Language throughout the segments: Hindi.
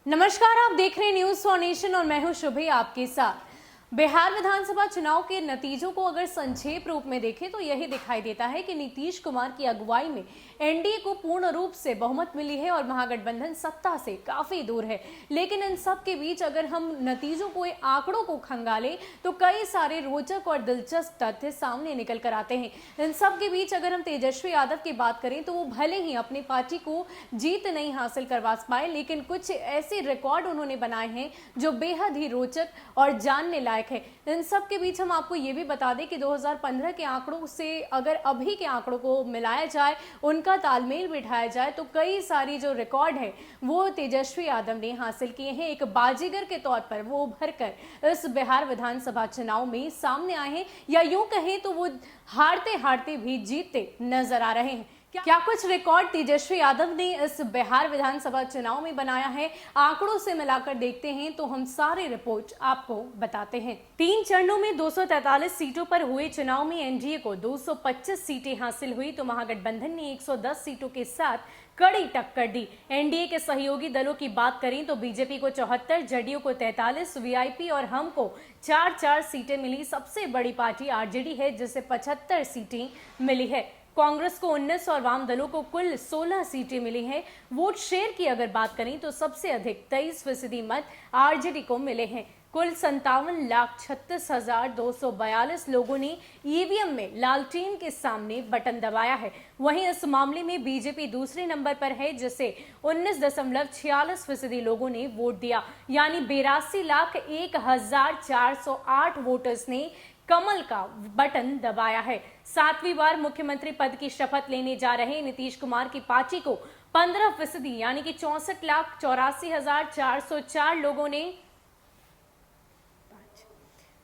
नमस्कार, आप देख रहे हैं न्यूज फॉर नेशन और मैं हूं शुभी आपके साथ। बिहार विधानसभा चुनाव के नतीजों को अगर संक्षेप रूप में देखें तो यही दिखाई देता है कि नीतीश कुमार की अगुवाई में एनडीए को पूर्ण रूप से बहुमत मिली है और महागठबंधन सत्ता से काफी दूर है। लेकिन इन सब के बीच अगर हम नतीजों को, आंकड़ों को खंगालें तो कई सारे रोचक और दिलचस्प तथ्य सामने निकल कर आते हैं। इन सब के बीच अगर हम तेजस्वी यादव की बात करें तो वो भले ही अपनी पार्टी को जीत नहीं हासिल करवा पाए, लेकिन कुछ ऐसे रिकॉर्ड उन्होंने बनाए हैं जो बेहद ही रोचक और जानने लायक है। इन सब के बीच हम आपको ये भी बता दें कि 2015 के आंकड़ों से अगर अभी के आंकड़ों को मिलाया जाए, उनका तालमेल बिठाया जाए तो कई सारी जो रिकॉर्ड है वो तेजस्वी यादव ने हासिल किए हैं। एक बाजीगर के तौर पर वो उभर कर इस बिहार विधानसभा चुनाव में सामने आए हैं, या यूं कहें तो वो हारते हारते भी जीतते नजर आ रहे हैं। क्या कुछ रिकॉर्ड तेजस्वी यादव ने इस बिहार विधानसभा चुनाव में बनाया है, आंकड़ों से मिलाकर देखते हैं तो हम सारी रिपोर्ट आपको बताते हैं। 3 चरणों में 243 सीटों पर हुए चुनाव में एनडीए को 225 सीटें हासिल हुई तो महागठबंधन ने 110 सीटों के साथ कड़ी टक्कर दी। एनडीए के सहयोगी दलों की बात करें तो बीजेपी को 74, जेडीयू को 43, वीआईपी और हम को 4-4 सीटें मिली। सबसे बड़ी पार्टी आरजेडी है जिसे 75 सीटें मिली है। कांग्रेस को 19 और वाम दलों को कुल 16 सीटें मिली हैं। वोट शेयर की अगर बात करें तो सबसे अधिक 23% मत आरजेडी को मिले हैं। कुल 57,36,242 लोगों ने ईवीएम में लालटेन के सामने बटन दबाया है। वहीं इस मामले में बीजेपी दूसरे नंबर पर है जिसे 19.46% लोगों ने वोट दिया, यानी 82,01,408 वोटर्स ने कमल का बटन दबाया है। 7वीं बार मुख्यमंत्री पद की शपथ लेने जा रहे नीतीश कुमार की पार्टी को 15% यानी कि 64,84,404 लोगों ने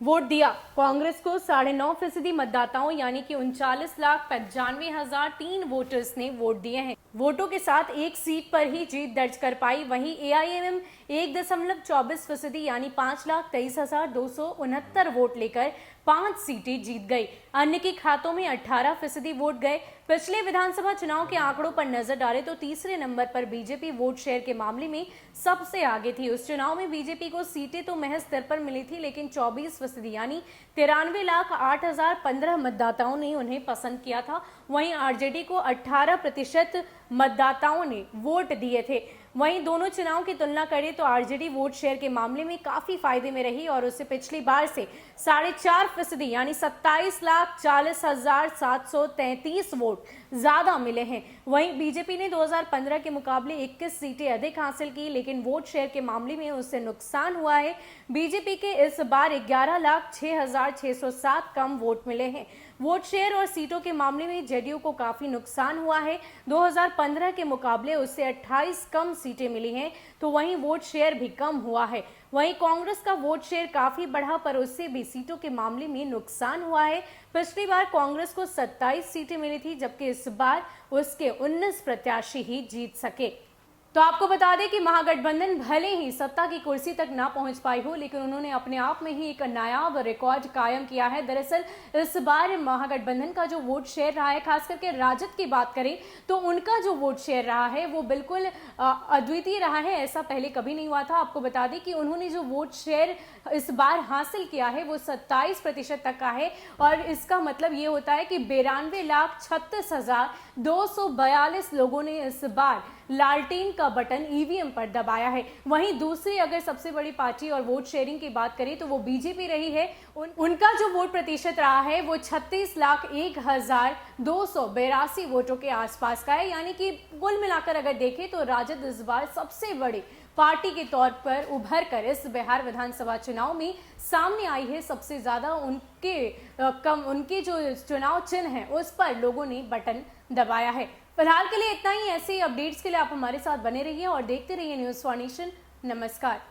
वोट दिया। कांग्रेस को 9.5% मतदाताओं यानी कि 39,95,003 वोटर्स ने वोट दिए हैं। वोटों के साथ एक सीट पर ही जीत दर्ज कर पाई। वहीं एआईएमएम 1.24% यानी 5,23,269 वोट लेकर 5 सीटें जीत गई। अन्य के खातों में 18% वोट गए। पिछले विधानसभा चुनाव के आंकड़ों पर नजर डालें तो तीसरे नंबर पर बीजेपी वोट शेयर के मामले में सबसे आगे थी। उस चुनाव में बीजेपी को सीटें तो महज 53 मिली थी, लेकिन 24% यानी 93,08,015 मतदाताओं ने उन्हें पसंद किया था। वहीं आरजेडी को 18% मतदाताओं ने वोट दिए थे। वहीं दोनों चुनाव की तुलना करें तो आरजेडी वोट शेयर के मामले में काफी फायदे में रही और उसे पिछली बार से 4.5% यानी 27,40,733 वोट ज्यादा मिले हैं। वहीं बीजेपी ने 2015 के मुकाबले 21 सीटें अधिक हासिल की, लेकिन वोट शेयर के मामले में उससे नुकसान हुआ है। बीजेपी के इस बार 11,06,607 कम वोट मिले हैं। वोट शेयर और सीटों के मामले में जेडीयू को काफी नुकसान हुआ है। 2015 के मुकाबले उससे 28 कम सीटें मिली हैं, तो वहीं वोट शेयर भी कम हुआ है। वहीं कांग्रेस का वोट शेयर काफी बढ़ा पर उससे भी सीटों के मामले में नुकसान हुआ है। पिछली बार कांग्रेस को 27 सीटें मिली थी, जबकि इस बार उसके 19 प्रत्याशी ही जीत सके। तो आपको बता दें कि महागठबंधन भले ही सत्ता की कुर्सी तक ना पहुंच पाई हो, लेकिन उन्होंने अपने आप में ही एक नायाब रिकॉर्ड कायम किया है। दरअसल इस बार महागठबंधन का जो वोट शेयर रहा है, खास करके राजद की बात करें तो उनका जो वोट शेयर रहा है वो बिल्कुल अद्वितीय रहा है। ऐसा पहले कभी नहीं हुआ था। आपको बता दें कि उन्होंने जो वोट शेयर इस बार हासिल किया है वो 27% तक का है, और इसका मतलब ये होता है कि 92,36,242 लोगों ने इस बार लालटेन का बटन ईवीएम पर दबाया है। वहीं दूसरी अगर सबसे बड़ी पार्टी और वोट शेयरिंग की बात करें तो वो बीजेपी रही है। उनका जो वोट प्रतिशत रहा है वो 36,01,282 वोटों के आसपास का है, यानी कि कुल मिलाकर अगर देखें तो राजद इस बार सबसे बड़ी पार्टी के तौर पर उभर कर इस बिहार विधानसभा चुनाव में सामने आई है। सबसे ज्यादा उनके जो चुनाव चिन्ह है उस पर लोगों ने बटन दबाया है। फिलहाल के लिए इतना ही। ऐसे अपडेट्स के लिए आप हमारे साथ बने रहिए और देखते रहिए न्यूज फॉर नेशन। नमस्कार।